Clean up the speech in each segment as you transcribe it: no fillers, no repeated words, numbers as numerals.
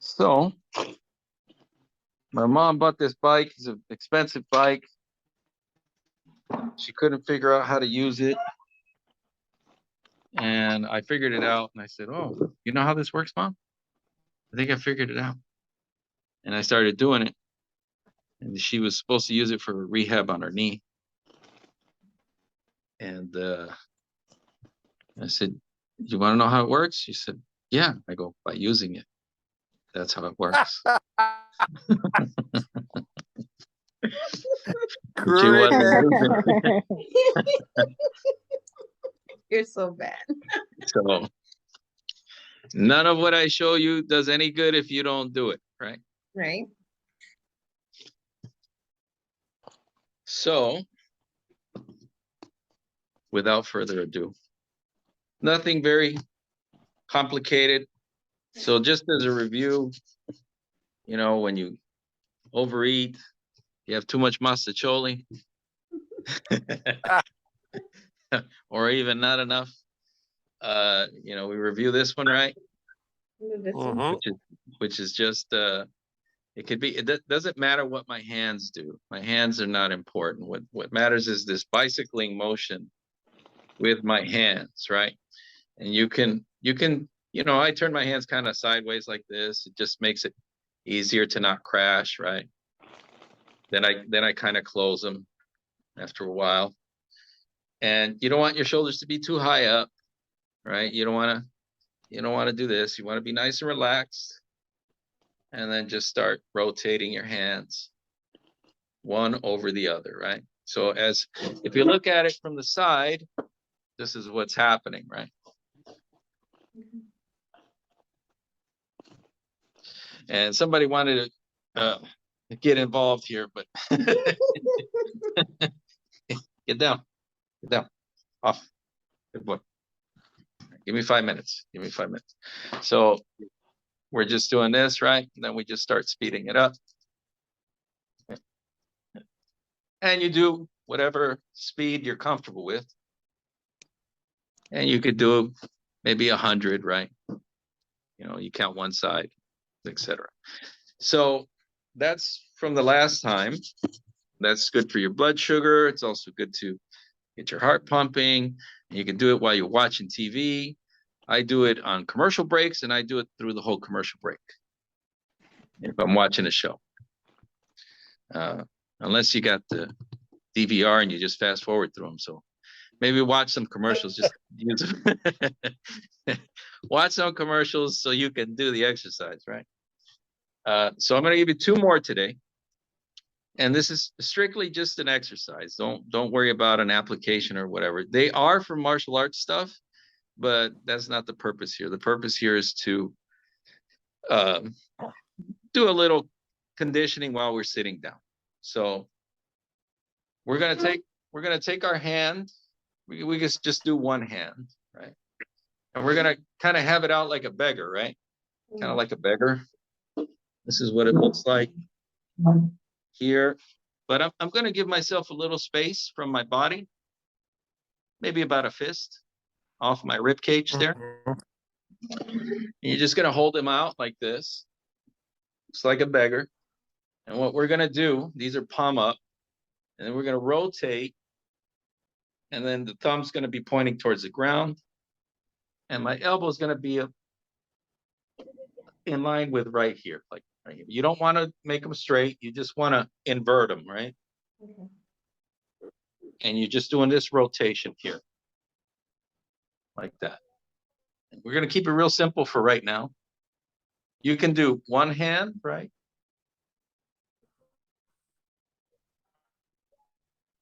So my mom bought this bike. It's an expensive bike. She couldn't figure out how to use it. And I figured it out. And I said, "Oh, you know how this works, Mom? I think I figured it out." And I started doing it. And she was supposed to use it for rehab on her knee. And I said, "You want to know how it works?" She said, "Yeah." I go, "By using it. That's how it works." She wasn't using it. You're so bad. So none of what I show you does any good if you don't do it, right? Right. So without further ado, nothing very complicated. So just as a review, when you overeat, you have too much mastacholi, or even not enough. We review this one, right? This one. Which is just it could be, it doesn't matter what my hands do. My hands are not important. What matters is this bicycling motion with my hands, right? And you can, I turn my hands kind of sideways like this. It just makes it easier to not crash, right? Then I kind of close them after a while. And you don't want your shoulders to be too high up, right? You don't want to do this. You want to be nice and relaxed. And then just start rotating your hands one over the other, right? So if you look at it from the side, this is what's happening, right? And somebody wanted to get involved here, but get down, off. Good boy. Give me 5 minutes. So we're just doing this, right? And then we just start speeding it up. And you do whatever speed you're comfortable with. And you could do maybe 100, right? You count one side, etc. So that's from the last time. That's good for your blood sugar. It's also good to get your heart pumping. You can do it while you're watching TV. I do it on commercial breaks, and I do it through the whole commercial break if I'm watching a show. Unless you got the DVR and you just fast forward through them. So maybe watch some commercials. Just use them. Watch some commercials so you can do the exercise, right? So I'm going to give you 2 more today. And this is strictly just an exercise. Don't worry about an application or whatever. They are for martial arts stuff, but that's not the purpose here. The purpose here is to do a little conditioning while we're sitting down. So we're gonna take our hand. We just do one hand, right? And we're gonna kind of have it out like a beggar, right? Kind of like a beggar. This is what it looks like here. But I'm gonna give myself a little space from my body, maybe about a fist off my rib cage there. And you're just gonna hold them out like this. It's like a beggar. And what we're gonna do, these are palm up, and then we're gonna rotate, and then the thumb's gonna be pointing towards the ground, and my elbow is gonna be in line with right here, like right here. You don't want to make them straight. You just want to invert them, right? Okay. And you're just doing this rotation here, like that. And we're gonna keep it real simple for right now. You can do one hand, right?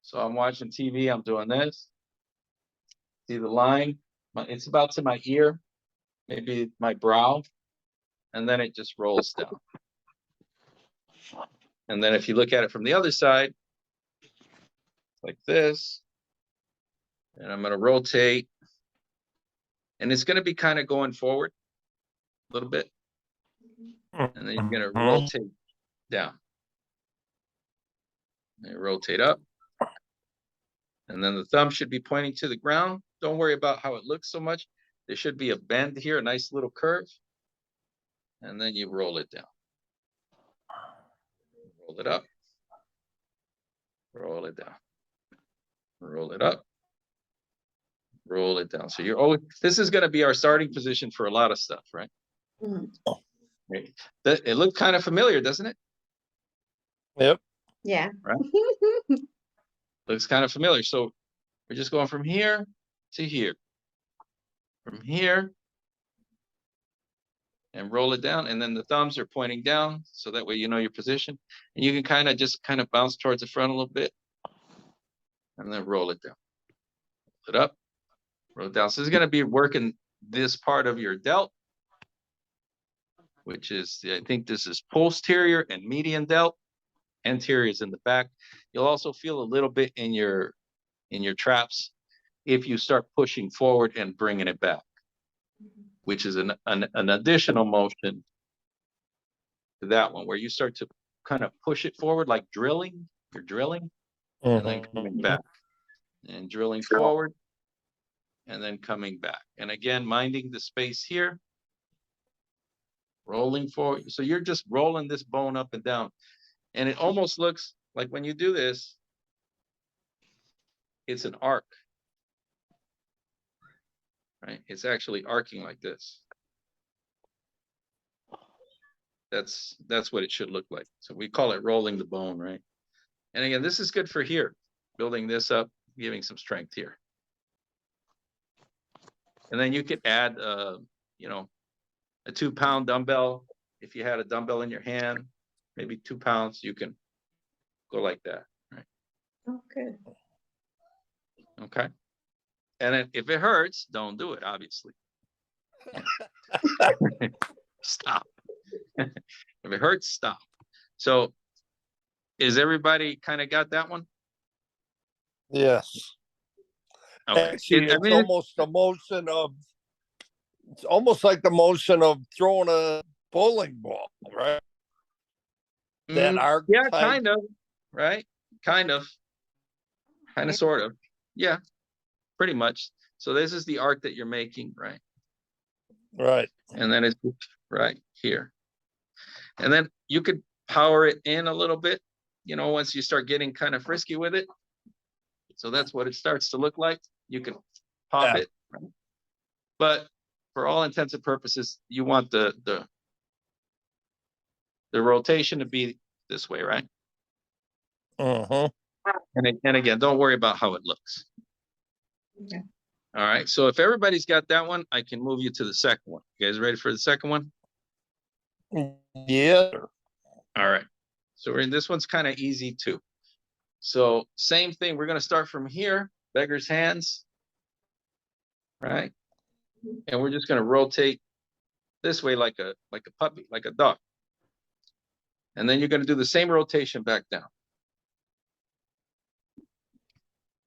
So I'm watching TV, I'm doing this. See the line? It's about to my ear, maybe my brow, and then it just rolls down. And then if you look at it from the other side, like this, and I'm gonna rotate, and it's gonna be kind of going forward a little bit. And then you're gonna rotate down. And rotate up. And then the thumb should be pointing to the ground. Don't worry about how it looks so much. There should be a bend here, a nice little curve. and then you roll it down. Roll it up. Roll it down. Roll it up. Roll it down. So you're always, this is going to be our starting position for a lot of stuff, right? Mhm. Right. It looked kind of familiar, doesn't it? Yep. Yeah. Right. Looks kind of familiar. So we're just going from here to here. From here. And roll it down. And then the thumbs are pointing down. So that way you know your position. And you can kind of just kind of bounce towards the front a little bit. And then roll it down. Roll it up. Roll it down. So it's going to be working this part of your delt, which is, I think this is posterior and median delt. Anterior is in the back. You'll also feel a little bit in your traps if you start pushing forward and bringing it back, which is an additional motion to that one, where you start to kind of push it forward like drilling. You're drilling and then coming back and drilling forward and then coming back. And again, minding the space here, rolling forward. So you're just rolling this bone up and down. And it almost looks like when you do this, it's an arc, right? It's actually arcing like this. That's what it should look like. So we call it rolling the bone, right? And again, this is good for here, building this up, giving some strength here. And then you could add, you know, a 2-pound dumbbell. If you had a dumbbell in your hand, maybe 2 pounds, you can go like that, right? Okay. Okay. And then if it hurts, don't do it, obviously. Stop. If it hurts, stop. So is everybody kind of got that one? Yes. Okay. Actually, I it's mean, almost the motion of, it's almost like the motion of throwing a bowling ball, right? That arc yeah, type. kind of, right? Kind of, sort of. Yeah, pretty much. So this is the arc that you're making, right? Right. And then it's right here. And then you could power it in a little bit, you know, once you start getting kind of frisky with it. So that's what it starts to look like. You can pop it, right? But for all intents and purposes, you want the rotation to be this way, right? And again, don't worry about how it looks. Okay. All right. So if everybody's got that one, I can move you to the second one. You guys ready for the second one? Yeah. All right. So this one's kind of easy too. So same thing. We're going to start from here, beggar's hands. Right. And we're just going to rotate this way like a puppy, like a duck. And then you're going to do the same rotation back down.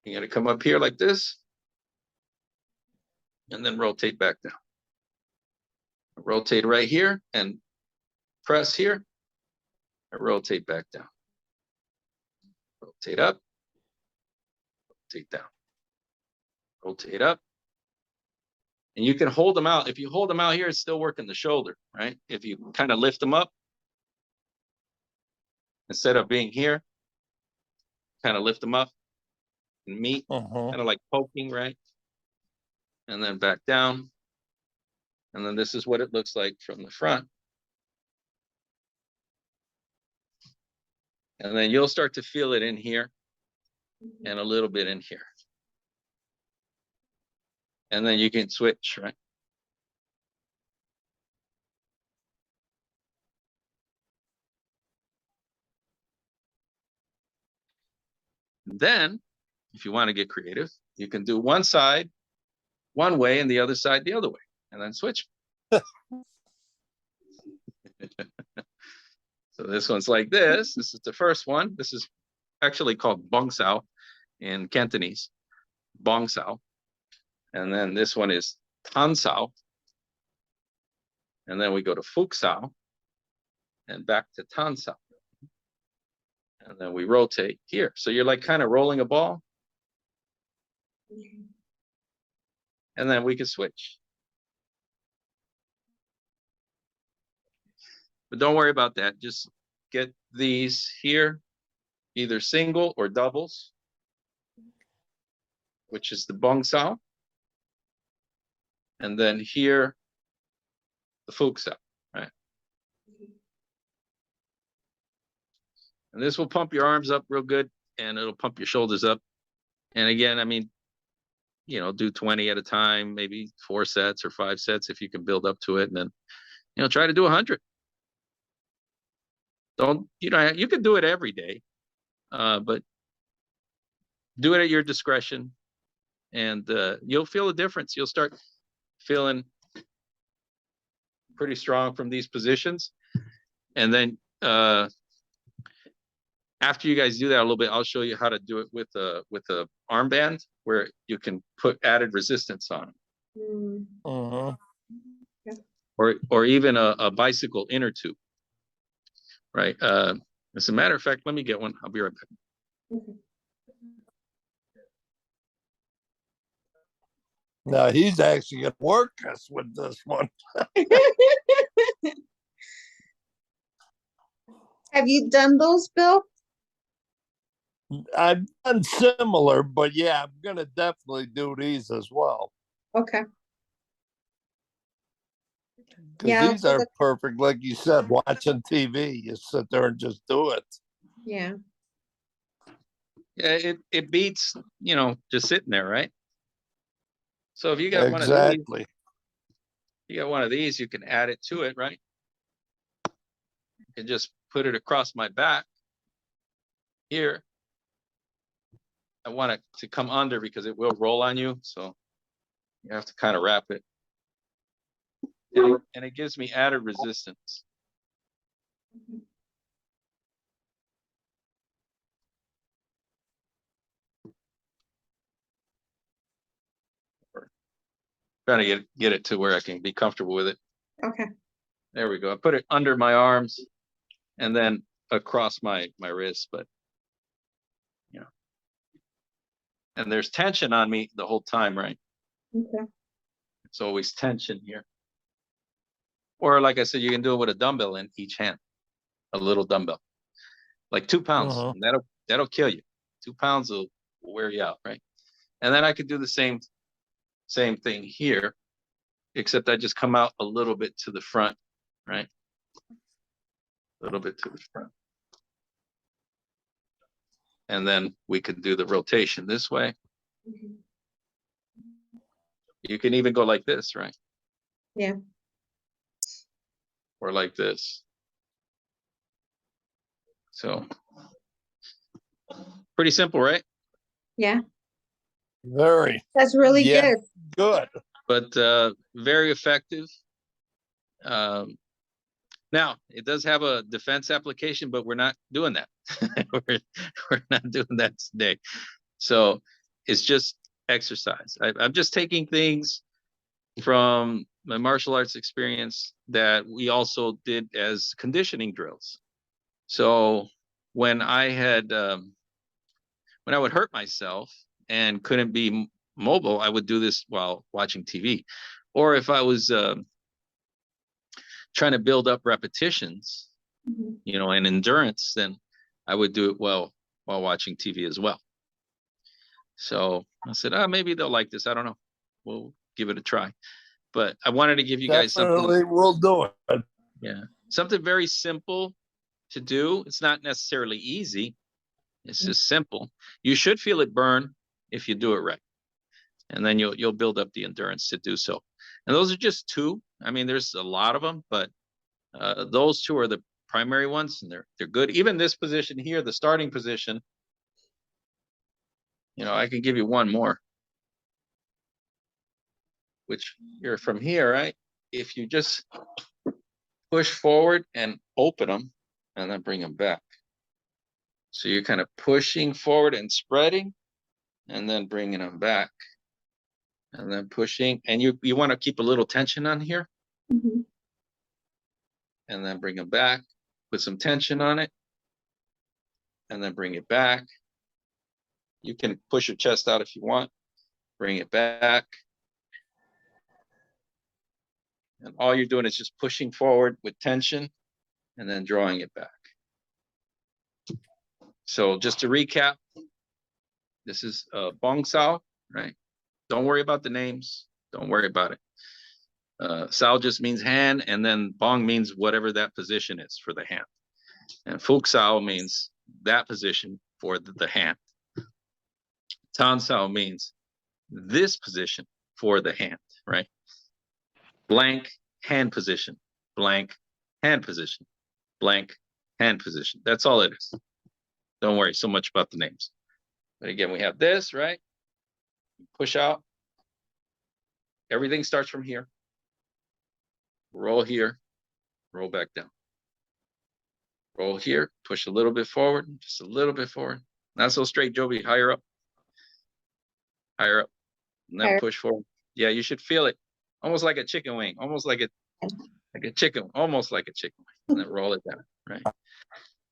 You're going to come up here like this. And then rotate back down. Rotate right here and press here. And rotate back down. Rotate up. Rotate down. Rotate up. And you can hold them out. If you hold them out here, it's still working the shoulder, right? If you kind of lift them up, instead of being here, kind of lift them up and meet, kind of like poking, right? And then back down. And then this is what it looks like from the front. And then you'll start to feel it in here and a little bit in here. And then you can switch, right? Then, if you want to get creative, you can do one side one way and the other side the other way, and then switch. So this one's like this. This is the first one. This is actually called bong sao in Cantonese, bong sao. And then this one is tan sao. And then we go to fuk sao and back to tan sao. And then we rotate here. So you're like kind of rolling a ball. And then we can switch. But don't worry about that. Just get these here, either single or doubles, which is the bong sao. And then here, the fuk sao, right? And this will pump your arms up real good, and it'll pump your shoulders up. And again, I mean, you know, do 20 at a time, maybe 4 sets or 5 sets if you can build up to it. And then, you know, try to do 100. Don't, you know, you can do it every day, but do it at your discretion, and you'll feel a difference. You'll start feeling pretty strong from these positions. And then after you guys do that a little bit, I'll show you how to do it with a armband where you can put added resistance on it. Mm. Or even a bicycle inner tube, right? As a matter of fact, let me get one. I'll be right back. Okay. Now he's actually gonna work us with this one. Have you done those, Bill? I've done similar, but yeah, I'm gonna definitely do these as well. Okay. Because Yeah, these are perfect, like you said, watching TV. You sit there and just do it. Yeah. Yeah, it beats, you know, just sitting there, right? So if you got Exactly. one of these, you can add it to it, right? You can just put it across my back here. I want it to come under because it will roll on you, so you have to kind of wrap it. And it gives me added resistance. Trying to get it to where I can be comfortable with it. Okay. There we go. I put it under my arms and then across my wrist, but you know, and there's tension on me the whole time, right? Okay. It's always tension here. Or like I said, you can do it with a dumbbell in each hand, a little dumbbell, like 2 pounds. And that'll kill you. 2 pounds will wear you out, right? And then I could do the same thing here, except I just come out a little bit to the front, right? A little bit to the front. And then we could do the rotation this way. You can even go like this, right? Yeah. Or like this. So pretty simple, right? Yeah. Very. That's really Yeah. good. Good. But very effective. Now it does have a defense application, but we're not doing that. we're not doing that today. So it's just exercise. I'm just taking things from my martial arts experience that we also did as conditioning drills. So when I would hurt myself and couldn't be mobile, I would do this while watching TV. Or if I was trying to build up repetitions, you know, and endurance, then I would do it while watching TV as well. So I said, maybe they'll like this. I don't know. We'll give it a try. But I wanted to give you guys something. Definitely we'll do it. Yeah. Something very simple to do. It's not necessarily easy. It's just simple. You should feel it burn if you do it right. And then you'll build up the endurance to do so. And those are just 2. I mean, there's a lot of them, but those 2 are the primary ones, and they're good. Even this position here, the starting position, you know, I can give you one more, which you're from here, right? If you just push forward and open them and then bring them back. So you're kind of pushing forward and spreading and then bringing them back and then pushing. And you want to keep a little tension on here and then bring them back, put some tension on it and then bring it back. You can push your chest out if you want, bring it back. And all you're doing is just pushing forward with tension and then drawing it back. So just to recap, this is Bong Sao, right? Don't worry about the names. Don't worry about it. Sao just means hand, and then Bong means whatever that position is for the hand. And Fuk Sao means that position for the hand. Tan Sao means this position for the hand, right? Blank hand position, blank hand position, blank hand position. That's all it is. Don't worry so much about the names. But again, we have this, right? Push out. Everything starts from here. Roll here, roll back down. Roll here, push a little bit forward, just a little bit forward. Not so straight, Joby, higher up. Higher up, and then push forward. Yeah, you should feel it. Almost like a chicken wing, almost like a chicken, almost like a chicken wing. And then roll it down, right?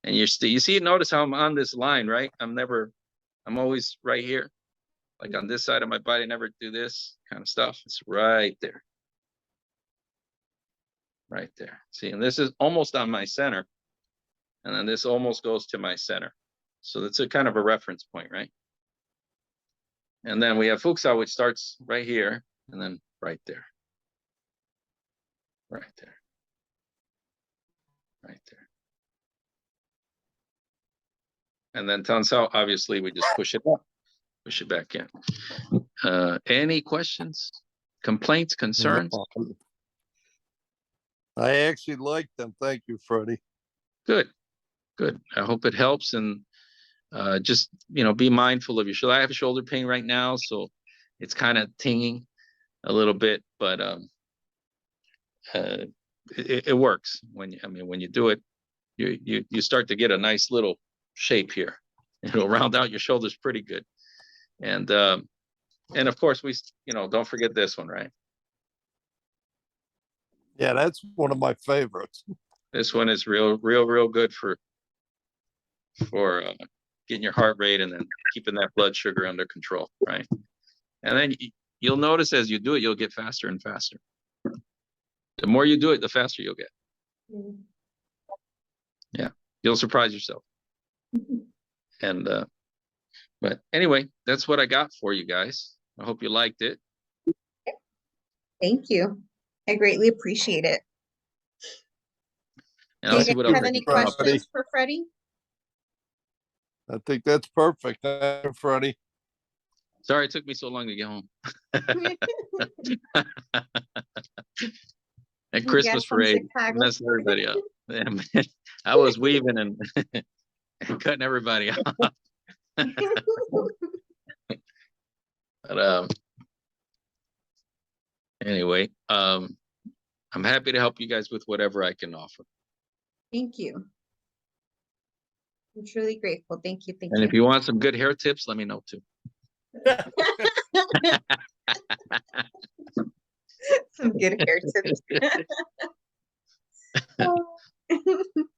And you see, notice how I'm on this line, right? I'm always right here. Like on this side of my body, never do this kind of stuff. It's right there. Right there. See, and this is almost on my center. And then this almost goes to my center. So that's a kind of a reference point, right? And then we have Fuksao, which starts right here and then right there. Right there. Right there. And then Tansao, obviously, we just push it up, push it back in. Any questions, complaints, concerns? I actually like them. Thank you, Freddie. Good, good. I hope it helps. And just, be mindful of your shoulder. I have shoulder pain right now, so it's kind of tinging a little bit, but it works. When you do it, you start to get a nice little shape here. It'll round out your shoulders pretty good. And of course we, don't forget this one, right? Yeah, that's one of my favorites. This one is real good for getting your heart rate and then keeping that blood sugar under control, right? And then you'll notice as you do it, you'll get faster and faster. The more you do it, the faster you'll get. Yeah, you'll surprise yourself. And but anyway, that's what I got for you guys. I hope you liked it. Thank you. I greatly appreciate it. And I'll Do see you what guys else have I any can come up with. questions for Freddie? I think that's perfect. Thank you, Freddie. Sorry it took me so long to get home. At Christmas parade, messed everybody up. I was weaving and cutting everybody off. But anyway, I'm happy to help you guys with whatever I can offer. Thank you. I'm truly grateful. Thank you. And if you want some good hair tips, let me know too. Some good hair tips.